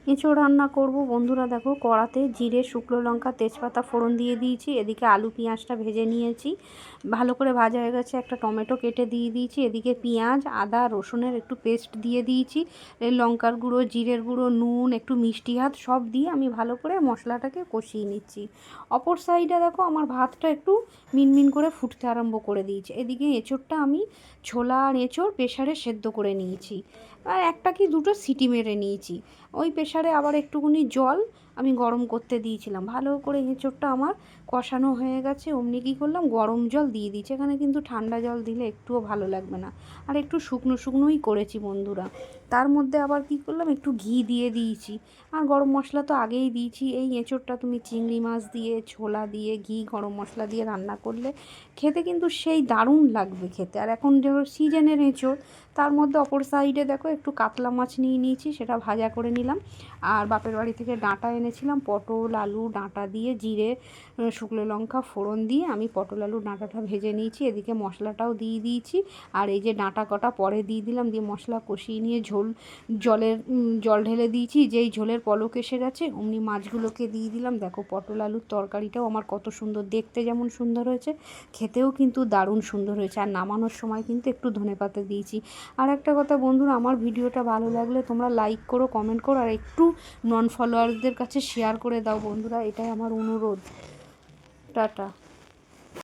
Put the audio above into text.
এঁচোড় রান্না করব বন্ধুরা। দেখো কড়াতে জিরে, শুকনো লঙ্কা, তেজপাতা ফোড়ন দিয়ে দিয়েছি। এদিকে আলু পেঁয়াজটা ভেজে নিয়েছি, ভালো করে ভাজা হয়ে গেছে। একটা টমেটো কেটে দিয়ে দিয়েছি। এদিকে পেঁয়াজ, আদা, রসুনের একটু পেস্ট দিয়ে দিয়েছি। লঙ্কার গুঁড়ো, জিরের গুঁড়ো, নুন, একটু মিষ্টি হাত সব দিয়ে আমি ভালো করে মশলাটাকে কষিয়ে নিচ্ছি। অপর সাইডে দেখো আমার ভাতটা একটু মিনমিন করে ফুটতে আরম্ভ করে দিয়েছে। এদিকে এঁচোড়টা আমি ছোলা আর এঁচোড় প্রেসারে সেদ্ধ করে নিয়েছি, আর একটা কি দুটো সিটি মেরে নিয়েছি। ওই প্রেসারে আবার একটুখানি জল আমি গরম করতে দিয়েছিলাম। ভালো করে এঁচোড়টা আমার কষানো হয়ে গেছে। অমনি কী করলাম, গরম জল দিয়ে দিয়েছি। এখানে কিন্তু ঠান্ডা জল দিলে একটুও ভালো লাগবে না, আর একটু শুকনো শুকনোই করেছি বন্ধুরা। তার মধ্যে আবার কী করলাম, একটু ঘি দিয়ে দিয়েছি, আর গরম মশলা তো আগেই দিয়েছি। এই এঁচোড়টা তুমি চিংড়ি মাছ দিয়ে, ছোলা দিয়ে, ঘি, গরম মশলা দিয়ে রান্না করলে খেতে কিন্তু সেই দারুণ লাগবে খেতে। আর এখন যেমন সিজনের এঁচোড়, তার মধ্যে অপর সাইডে দেখো একটু কাতলা মাছ নিয়ে নিয়েছি, সেটা ভাজা করে নিলাম। আর বাপের বাড়ি থেকে ডাঁটা এনেছিলাম, পটল আলু ডাঁটা দিয়ে জিরে শুকনো লঙ্কা ফোড়ন দিয়ে আমি পটল আলু ডাঁটাটা ভেজে নিয়েছি। এদিকে মশলাটাও দিয়ে দিয়েছি, আর এই যে ডাঁটা কটা পরে দিয়ে দিলাম, দিয়ে মশলা কষিয়ে নিয়ে জল ঢেলে দিয়েছি। যেই ঝোলের পলক এসে গেছে অমনি মাছগুলোকে দিয়ে দিলাম। দেখো পটল আলুর তরকারিটাও আমার কত সুন্দর, দেখতে যেমন সুন্দর হয়েছে, খেতেও কিন্তু দারুণ সুন্দর হয়েছে। আর নামানোর সময় কিন্তু একটু ধনেপাতা দিয়েছি। আর একটা কথা বন্ধুরা, আমার ভিডিওটা ভালো লাগলে তোমরা লাইক করো, কমেন্ট করো, আর একটু নন ফলোয়ারদের কাছে শেয়ার করে দাও বন্ধুরা, এটাই আমার অনুরোধ। টাটা।